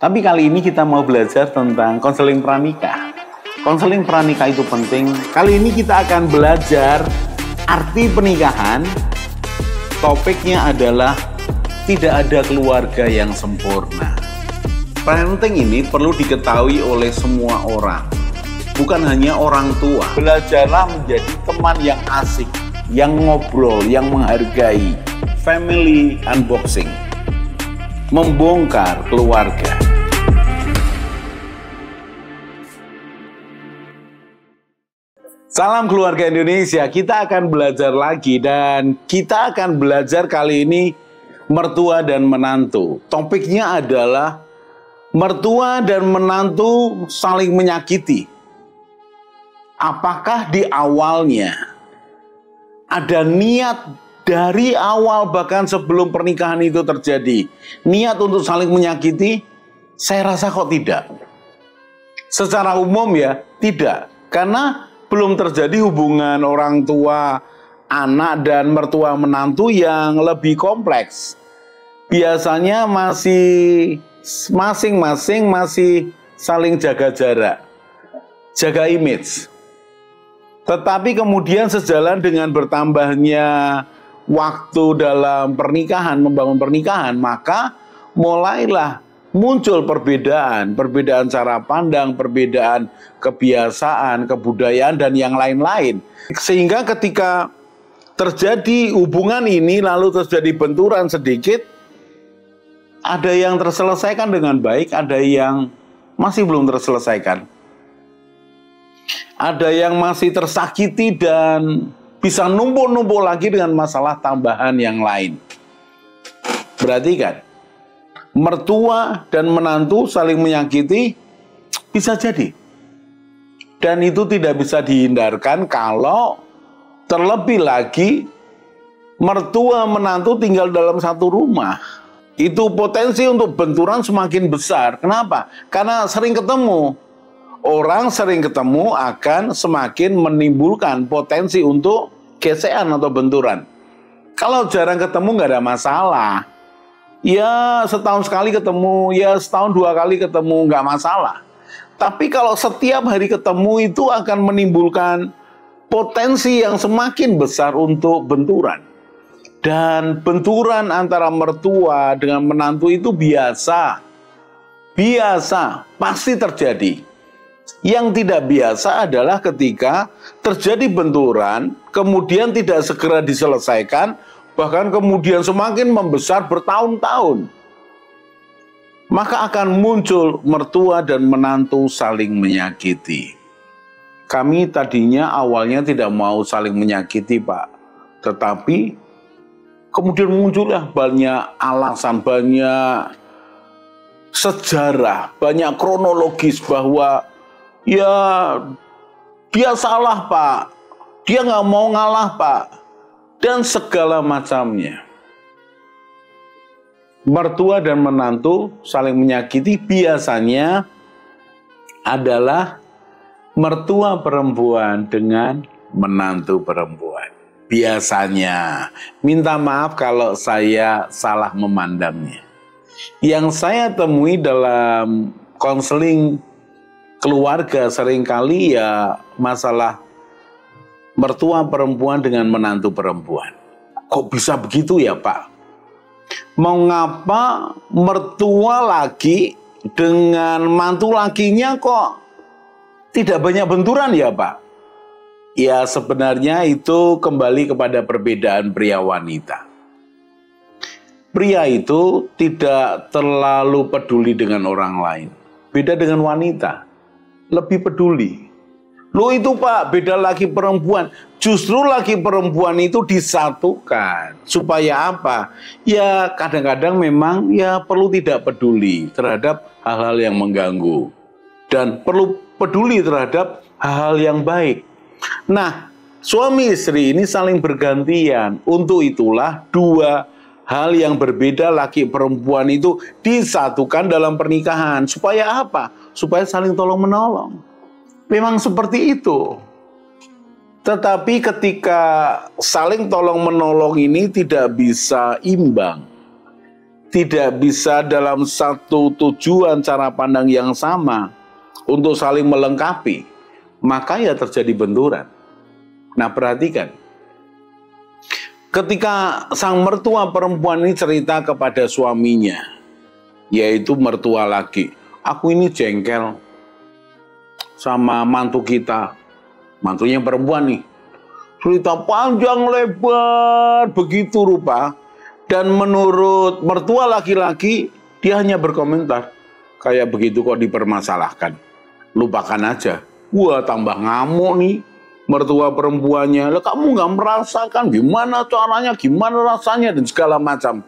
Tapi kali ini kita mau belajar tentang konseling pranikah. Konseling pranikah itu penting. Kali ini kita akan belajar arti pernikahan. Topiknya adalah tidak ada keluarga yang sempurna. Parenting ini perlu diketahui oleh semua orang, bukan hanya orang tua. Belajarlah menjadi teman yang asik, yang ngobrol, yang menghargai. Family unboxing, membongkar keluarga. Salam keluarga Indonesia, kita akan belajar lagi dan kita akan belajar kali ini mertua dan menantu. Topiknya adalah mertua dan menantu saling menyakiti. Apakah di awalnya ada niat dari awal bahkan sebelum pernikahan itu terjadi, niat untuk saling menyakiti? Saya rasa kok tidak. Secara umum ya, tidak. Karena belum terjadi hubungan orang tua, anak dan mertua menantu yang lebih kompleks. Biasanya masih masing-masing masih saling jaga jarak, jaga image. Tetapi kemudian sejalan dengan bertambahnya waktu dalam pernikahan, membangun pernikahan, maka mulailah muncul perbedaan cara pandang, perbedaan kebiasaan, kebudayaan, dan yang lain-lain. Sehingga ketika terjadi hubungan ini, lalu terjadi benturan sedikit, ada yang terselesaikan dengan baik, ada yang masih belum terselesaikan. Ada yang masih tersakiti dan bisa numpuk-numpuk lagi dengan masalah tambahan yang lain. Berarti kan, mertua dan menantu saling menyakiti bisa jadi. Dan itu tidak bisa dihindarkan kalau terlebih lagi mertua menantu tinggal dalam satu rumah. Itu potensi untuk benturan semakin besar. Kenapa? Karena sering ketemu. Orang sering ketemu akan semakin menimbulkan potensi untuk gesekan atau benturan. Kalau jarang ketemu nggak ada masalah. Ya setahun sekali ketemu, ya setahun 2 kali ketemu nggak masalah. Tapi kalau setiap hari ketemu itu akan menimbulkan potensi yang semakin besar untuk benturan. Dan benturan antara mertua dengan menantu itu biasa, pasti terjadi. Yang tidak biasa adalah ketika terjadi benturan, kemudian tidak segera diselesaikan, bahkan kemudian semakin membesar bertahun-tahun. Maka akan muncul mertua dan menantu saling menyakiti. Kami tadinya awalnya tidak mau saling menyakiti, Pak. Tetapi kemudian muncullah banyak alasan, banyak sejarah, banyak kronologis bahwa ya dia salah, Pak, dia nggak mau ngalah, Pak, dan segala macamnya. Mertua dan menantu saling menyakiti biasanya adalah mertua perempuan dengan menantu perempuan. Biasanya, minta maaf kalau saya salah memandangnya. Yang saya temui dalam konseling keluarga seringkali ya masalah mertua perempuan dengan menantu perempuan. Kok bisa begitu ya, Pak? Mau ngapa mertua laki dengan mantu lakinya kok tidak banyak benturan ya, Pak? Ya sebenarnya itu kembali kepada perbedaan pria wanita. Pria itu tidak terlalu peduli dengan orang lain. Beda dengan wanita, lebih peduli. Loh itu, Pak, beda laki perempuan. Justru laki perempuan itu disatukan. Supaya apa? Ya kadang-kadang memang ya perlu tidak peduli terhadap hal-hal yang mengganggu. Dan perlu peduli terhadap hal-hal yang baik. Nah, suami istri ini saling bergantian. Untuk itulah dua hal yang berbeda laki perempuan itu disatukan dalam pernikahan. Supaya apa? Supaya saling tolong-menolong. Memang seperti itu. Tetapi ketika saling tolong-menolong ini tidak bisa imbang, tidak bisa dalam satu tujuan cara pandang yang sama untuk saling melengkapi, maka ya terjadi benturan. Nah, perhatikan. Ketika sang mertua perempuan ini cerita kepada suaminya, yaitu mertua laki, aku ini jengkel sama mantu kita. Mantunya perempuan nih. Cerita panjang lebar begitu rupa. Dan menurut mertua laki-laki, dia hanya berkomentar, kayak begitu kok dipermasalahkan. Lupakan aja. Wah, tambah ngamuk nih mertua perempuannya. Lah, kamu nggak merasakan gimana caranya, gimana rasanya, dan segala macam.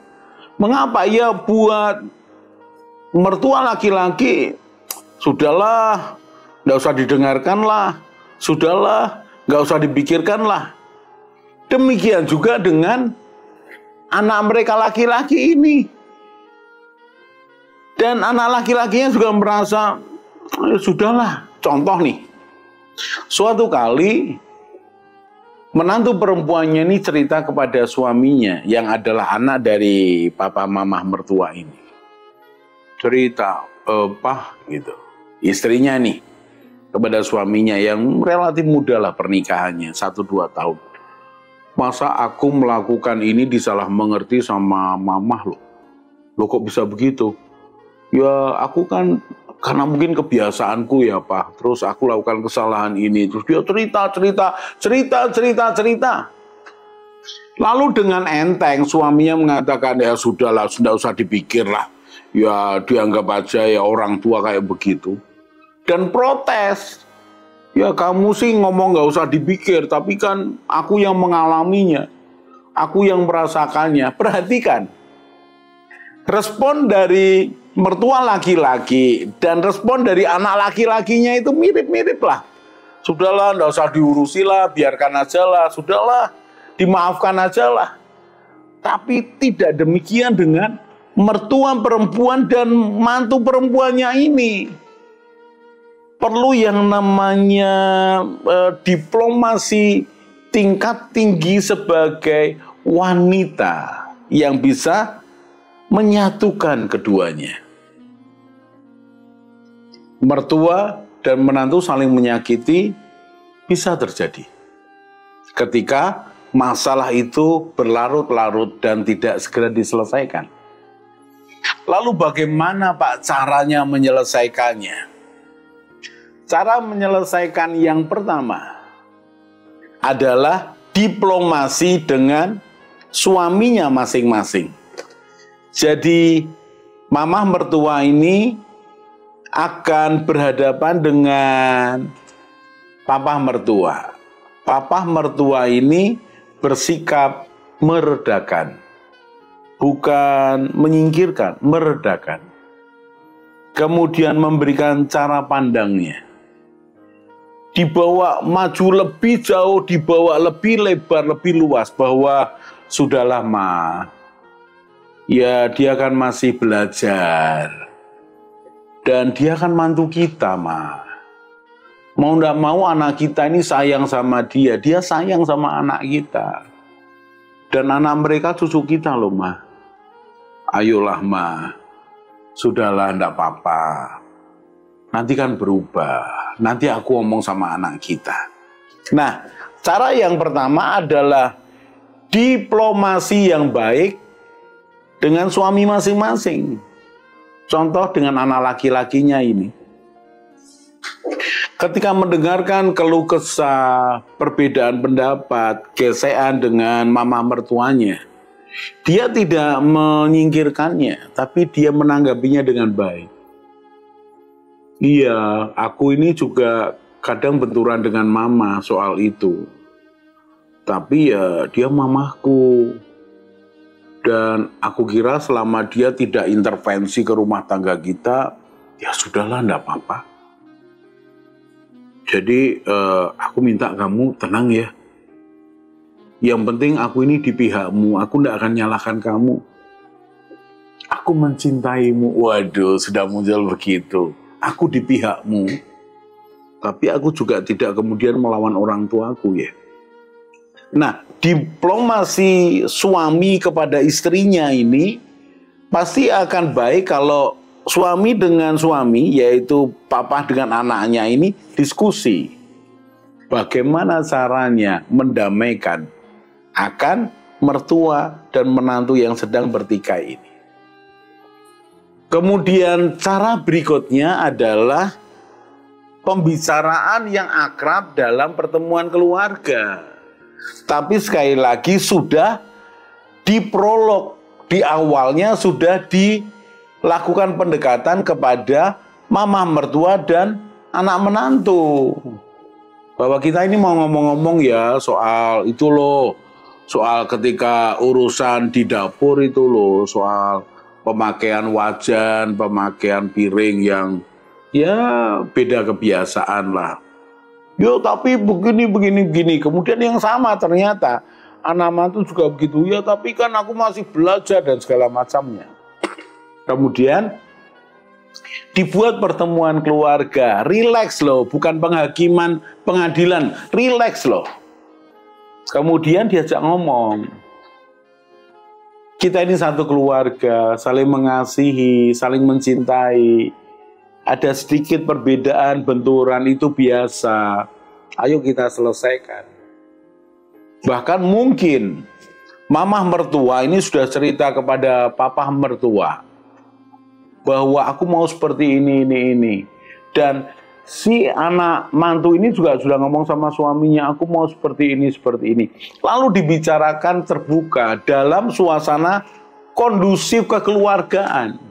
Mengapa? Ya buat mertua laki-laki, sudahlah, nggak usah didengarkan lah. Sudahlah, nggak usah dipikirkan lah. Demikian juga dengan anak mereka laki-laki ini. Dan anak laki-lakinya juga merasa, sudahlah. Contoh nih, suatu kali menantu perempuannya ini cerita kepada suaminya yang adalah anak dari papa mama mertua ini. Cerita, Pak, gitu. Istrinya nih, kepada suaminya yang relatif muda lah pernikahannya, 1-2 tahun. Masa aku melakukan ini disalah mengerti sama mamah loh. Loh kok bisa begitu? Ya aku kan karena mungkin kebiasaanku ya Pak. Terus aku lakukan kesalahan ini. Terus dia cerita. Lalu dengan enteng suaminya mengatakan, ya sudahlah, sudah usah dipikir lah. Ya dianggap aja ya orang tua kayak begitu. Dan protes. Ya kamu sih ngomong nggak usah dipikir, tapi kan aku yang mengalaminya, aku yang merasakannya. Perhatikan, respon dari mertua laki-laki dan respon dari anak laki-lakinya itu mirip-mirip lah. Sudahlah, nggak usah diurusi lah, biarkan aja lah, sudahlah, dimaafkan aja lah. Tapi tidak demikian dengan mertua perempuan dan mantu perempuannya ini. Perlu yang namanya diplomasi tingkat tinggi sebagai wanita yang bisa menyatukan keduanya. Mertua dan menantu saling menyakiti bisa terjadi ketika masalah itu berlarut-larut dan tidak segera diselesaikan. Lalu bagaimana Pak caranya menyelesaikannya? Cara menyelesaikan yang pertama adalah diplomasi dengan suaminya masing-masing. Jadi mamah mertua ini akan berhadapan dengan papa mertua. Papa mertua ini bersikap meredakan, bukan menyingkirkan, meredakan. Kemudian memberikan cara pandangnya. Dibawa maju lebih jauh, dibawa lebih lebar, lebih luas, bahwa sudahlah Ma, ya dia kan masih belajar, dan dia kan mantu kita Ma. Mau nggak mau anak kita ini sayang sama dia, dia sayang sama anak kita. Dan anak mereka cucu kita loh Ma. Ayolah Ma, sudahlah nggak apa-apa. Nanti kan berubah, nanti aku ngomong sama anak kita. Nah, cara yang pertama adalah diplomasi yang baik dengan suami masing-masing. Contoh dengan anak laki-lakinya ini. Ketika mendengarkan keluh kesah, perbedaan pendapat, gesekan dengan mama mertuanya, dia tidak menyingkirkannya, tapi dia menanggapinya dengan baik. Iya, aku ini juga kadang benturan dengan mama soal itu. Tapi ya dia mamahku. Dan aku kira selama dia tidak intervensi ke rumah tangga kita, ya sudahlah, enggak apa-apa. Jadi aku minta kamu tenang ya. Yang penting aku ini di pihakmu, aku enggak akan nyalahkan kamu. Aku mencintaimu. Waduh, sudah muncul begitu. Aku di pihakmu, tapi aku juga tidak kemudian melawan orang tuaku ya. Nah, diplomasi suami kepada istrinya ini Pasti akan baik kalau suami dengan suami, yaitu papa dengan anaknya ini diskusi. Bagaimana caranya mendamaikan akan mertua dan menantu yang sedang bertikai ini. Kemudian cara berikutnya adalah pembicaraan yang akrab dalam pertemuan keluarga. Tapi sekali lagi sudah diprolog, di awalnya sudah dilakukan pendekatan kepada mama mertua dan anak menantu. Bahwa kita ini mau ngomong-ngomong ya soal itu loh, soal ketika urusan di dapur itu loh, soal pemakaian wajan, pemakaian piring yang ya beda kebiasaan lah. Yo tapi begini. Kemudian yang sama ternyata anak mantu juga begitu. Ya tapi kan aku masih belajar dan segala macamnya. Kemudian dibuat pertemuan keluarga, rileks loh, bukan penghakiman pengadilan, rileks loh. Kemudian diajak ngomong. Kita ini satu keluarga, saling mengasihi, saling mencintai. Ada sedikit perbedaan, benturan itu biasa. Ayo kita selesaikan. Bahkan mungkin mamah mertua ini sudah cerita kepada papa mertua bahwa aku mau seperti ini. Dan si anak mantu ini juga sudah ngomong sama suaminya, aku mau seperti ini. Lalu dibicarakan terbuka dalam suasana kondusif kekeluargaan.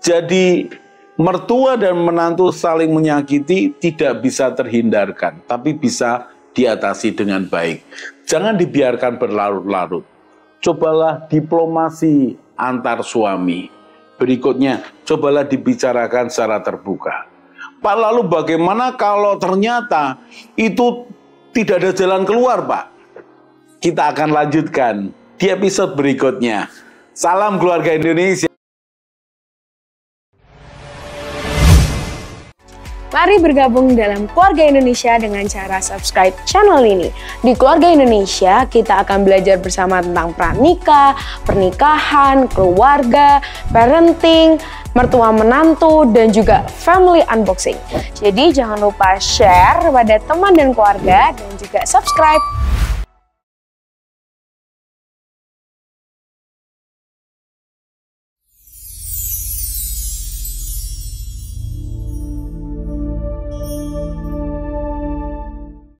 Jadi mertua dan menantu saling menyakiti tidak bisa terhindarkan, tapi bisa diatasi dengan baik. Jangan dibiarkan berlarut-larut. Cobalah diplomasi antar suami. Berikutnya, cobalah dibicarakan secara terbuka. Pak, lalu bagaimana kalau ternyata itu tidak ada jalan keluar, Pak? Kita akan lanjutkan di episode berikutnya. Salam keluarga Indonesia. Mari bergabung dalam Keluarga Indonesia dengan cara subscribe channel ini. Di Keluarga Indonesia, kita akan belajar bersama tentang pranikah, pernikahan, keluarga, parenting, mertua menantu, dan juga family unboxing. Jadi jangan lupa share pada teman dan keluarga dan juga subscribe.